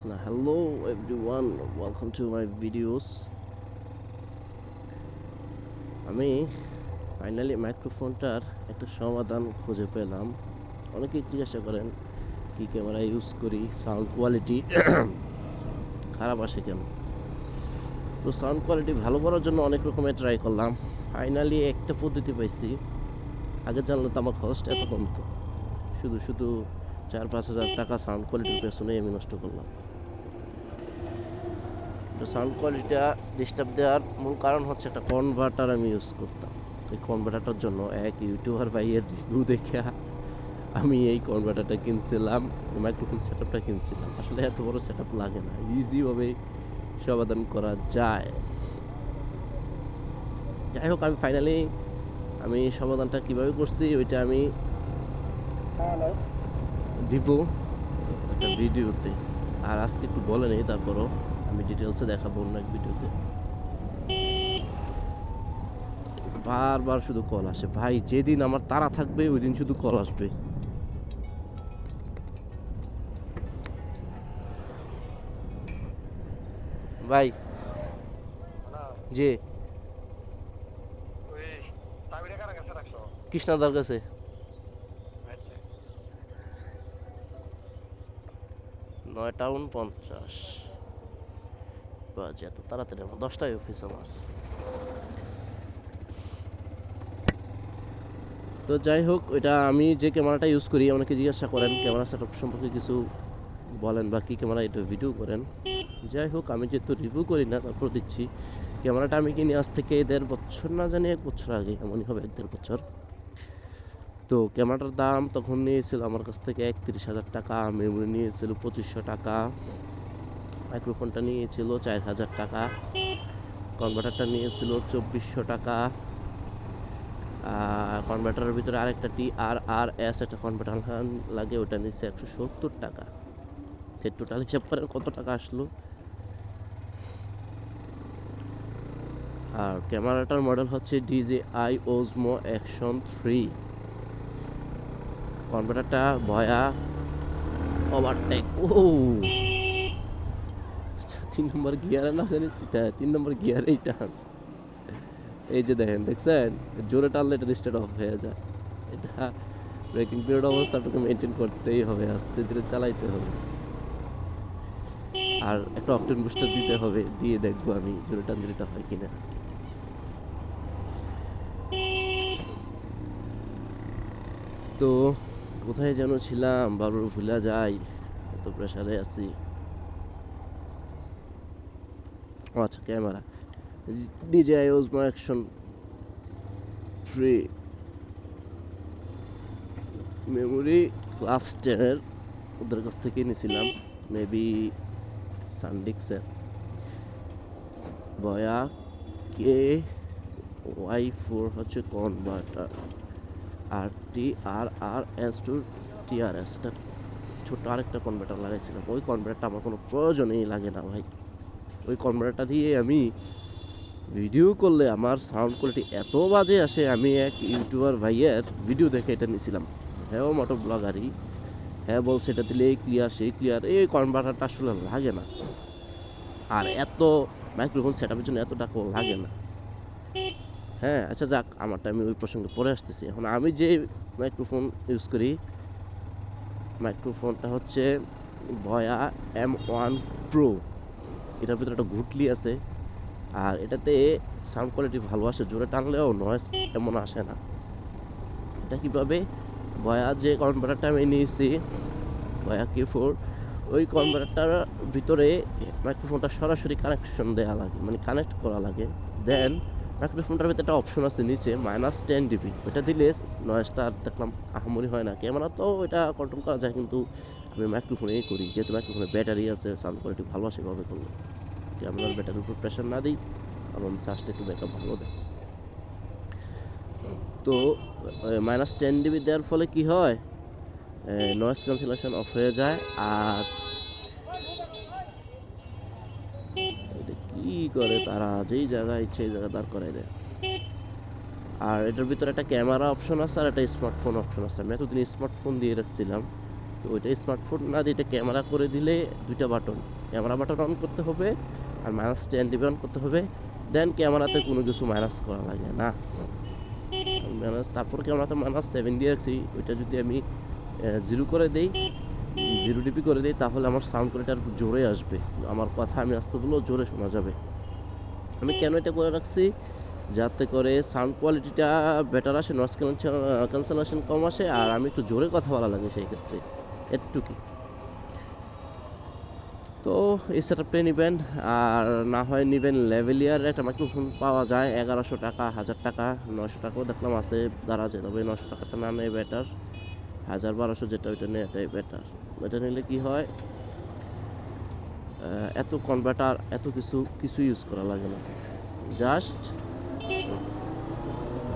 Hello everyone, welcome to my videos. আমি finally মাইক্রোফোনটার একটা সমাধান খুঁজে পেলাম। অনেকেই জিজ্ঞাসা করেন কি ক্যামেরা ইউজ করি, সাউন্ড কোয়ালিটি খারাপ আসে কেন। তো সাউন্ড কোয়ালিটি ভালো করার জন্য অনেক রকমের ট্রাই করলাম। ফাইনালি একটা পদ্ধতি পাইছি। আগে জানলে তো আমার খরচটা এত কমতো। শুধু শুধু 4-5 হাজার টাকা সাউন্ড কোয়ালিটির পেছনেই আমি নষ্ট করলাম। তো সাউন্ড কোয়ালিটিটা ডিস্টার্ব দেওয়ার মূল কারণ হচ্ছে একটা কনভার্টার আমি ইউজ করতাম। এই কনভার্টারটার জন্য এক ইউটিউবার ভাইয়ের রিভিউ দেখে আমি এই কনভার্টারটা কিনছিলাম, মাইক্রোফোন সেটআপটা কিনছিলাম। আসলে এত বড় সেটআপ লাগে না, ইজিভাবে সমাধান করা যায়। যাই হোক, আমি ফাইনালি সমাধানটা কীভাবে করছি ওইটা আমি দিব একটা ভিডিওতে। আর আজকে একটু বলে নেই, তারপরও আমি ডিটেলসে দেখাবো অন্য এক ভিডিওতে। বারবার শুধু কল আসে ভাই, যেদিন আমার তাড়া থাকবে ওই দিন শুধু কল আসবে। ভাই যে কৃষ্ণাদার কাছে 9টা 49 বাজে। এত তাড়াতাড়ি? আমার 10টায় অফিস আমার। তো যাই হোক, ওইটা আমি যে ক্যামেরাটা ইউজ করি, অনেকে জিজ্ঞাসা করেন ক্যামেরা সেটআপ সম্পর্কে কিছু বলেন বা কী ক্যামেরা এটা ভিডিও করেন। যাই হোক, আমি যেহেতু রিভিউ করি না তারপর দিচ্ছি। ক্যামেরাটা আমি কিনি আজ থেকে 1.5 বছর, না জানি 1 বছর আগে, এমনই হবে 1-1.5 বছর। তো ক্যামেরাটার দাম তখন নিয়েছিল আমার কাছ থেকে 31,000 টাকা, মেমোরি নিয়েছিল 2500 টাকা, মাইক্রোফোনটা নিয়েছিল 4,000 টাকা, কনভার্টারটা নিয়েছিল 2400 টাকা। কনভার্টারের ভিতরে আরেকটা TRRS একটা কনভার্টার লাগে, ওটা নিচ্ছে 170 টাকা। টোটাল হিসাব করেন কত টাকা আসলো। আর ক্যামেরাটার মডেল হচ্ছে DJI Osmo Action 3। কনভার্টারটা ভয়া ওভারটেক, ও 3 নম্বর গিয়ারে না জানি, 3 নম্বর গিয়ারে এইটা। এই যে দেখেন, দেখছেন জোরে টানলে এটা স্টার্ট অফ হয়ে যায়। এটা ব্রেকিং পিরিয়ড অবস্থাটাকে মেনটেন করতেই হবে, আস্তে ধীরে চালাইতে হবে। আর একটা অকটেন বুস্টার দিতে হবে, দিয়ে দেখবো আমি জোরে টান দিলে এটা হয় কিনা। তো কোথায় যেন ছিলাম, বারবার ভুলা যাই, এত প্রেশারে আছি। ও আচ্ছা, camera DJI Osmo Action 3, memory class 10-এর, ওদের কাছ থেকে নিয়েছিলাম, মেবি সানডিক্সের। বয়া KY4 হচ্ছে কনভার্টার, আর TRRS এটা ছোট্ট আরেকটা কনভার্টার লাগাইছিলাম। ওই কনভার্টারটা আমার কোনো প্রয়োজনই লাগে না ভাই। ওই কনভার্টারটা দিয়ে আমি ভিডিও করলে আমার সাউন্ড কোয়ালিটি এত বাজে আসে। আমি এক ইউটিউবার ভাইয়ের ভিডিও দেখে এটা নিয়েছিলাম, হ্যাঁ মোটো ব্লগারই, হ্যাঁ বলছে এটা দিলে এই ক্লিয়ার সেই ক্লিয়ার। এই কনভার্টারটা আসলে লাগে না, আর এত মাইক্রোফোন সেটআপের জন্য এত টাকাও লাগে না। হ্যাঁ আচ্ছা যাক, আমারটা আমি ওই প্রসঙ্গে পরে আসতেছি। এখন আমি যে মাইক্রোফোন ইউজ করি, মাইক্রোফোনটা হচ্ছে ভয়া M1 Pro। এটার ভিতরে একটা ঘুটলি আছে, আর এটাতে সাউন্ড কোয়ালিটি ভালো আসে, জোরে টানলেও নয়েজ এমন আসে না। এটা কীভাবে, ভয়া যে কনভার্টারটা আমি নিয়েছি, ভয়া K4, ওই কনভার্টারটার ভিতরে মাইক্রোফোনটা সরাসরি কানেকশন দেওয়া লাগে, মানে কানেক্ট করা লাগে। দেন মাইক্রোফোনটার ভিতরে একটা অপশন আছে নিচে -10 dB, ওইটা দিলে নয়েজটা আর দেখলাম আহামরি হয় না। ক্যামেরা তো এটা কন্ট্রোল করা যায়, কিন্তু আমি মাইক্রোফোনেই করি, যেহেতু মাইক্রোফোনে ব্যাটারি আছে, সাউন্ড কোয়ালিটি ভালো আসে এভাবে করলে। ক্যামেরার ব্যাটারির উপর প্রেশার না দিই, কারণ চার্জটা একটু ব্যাকআপ ভালো দেয়। তো -10 dB দেওয়ার ফলে কি হয়, নয়েজ ক্যান্সেলেশন অফ হয়ে যায়। আর কি করে তারা, যেই জায়গায় ইচ্ছে এই জায়গায় দাঁড় করাই দেয়। আর এটার ভিতরে একটা ক্যামেরা অপশন আছে আর একটা স্মার্টফোন অপশন আছে। আমি এতদিন স্মার্টফোন দিয়ে রাখছিলাম, তো ওইটা স্মার্টফোন না দিয়ে এটা ক্যামেরা করে দিলে দুইটা বাটন, ক্যামেরা বাটন অন করতে হবে আর -10 dB অন করতে হবে। দেন ক্যামেরাতে কোনো কিছু মাইনাস করা লাগে না, তারপর ক্যামেরাতে -7 দিয়ে রাখছি। ওইটা যদি আমি 0 করে দেই, 0 dB করে দিই, তাহলে আমার সাউন্ড কোয়ালিটি আর জোরে আসবে, আমার কথা আমি আস্তে বললেও জোরে শোনা যাবে। আমি কেন এটা করে রাখছি, যাতে করে সাউন্ড কোয়ালিটিটা বেটার আসে, নয়েজ ক্যান্সেলেশন কম আসে, আর আমি একটু জোরে কথা বলা লাগে সেই ক্ষেত্রে, এটুকুই। তো এই সেটআপটাই নেবেন, আর না হয় নেবেন লেভেলিয়ার একটা মাইক্রোফোন পাওয়া যায় 1100 টাকা, 1000 টাকা, 900 টাকাও দেখলাম আছে দাঁড়া যায়, তবে 900 টাকাটা না নেয় বেটার, 1000-1200 যেটা ওইটা নেয় এটাই বেটার। এটা নিলে কি হয়, এত কনভার্টার এত কিছু ইউজ করা লাগে না, জাস্ট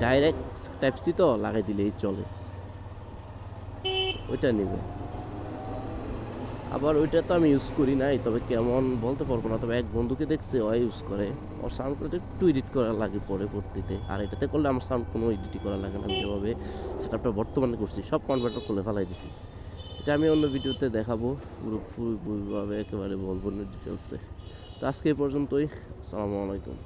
ডাইরেক্ট টাইপ সি তো লাগাই দিলেই চলে, ওইটা নেবে। আবার ওইটা তো আমি ইউজ করি নাই, তবে কেমন বলতে পারবো না, তবে এক বন্ধুকে দেখছে ও ইউজ করে, ওর সাউন্ড কোয়ালিটি একটু এডিট করা লাগে পরবর্তীতে, আর এটাতে করলে আমার সাউন্ড কোনো এডিটই করা লাগে না। আমি যেভাবে সেটআপটা বর্তমানে করছি সব কনভার্টার খুলে ফেলাই দিছি, এটা আমি অন্য ভিডিওতে দেখাবো, পুরোপুরিভাবে একেবারে বলবো না ডিটেলসে। তো আজকে এই পর্যন্তই, আসসালামু আলাইকুম।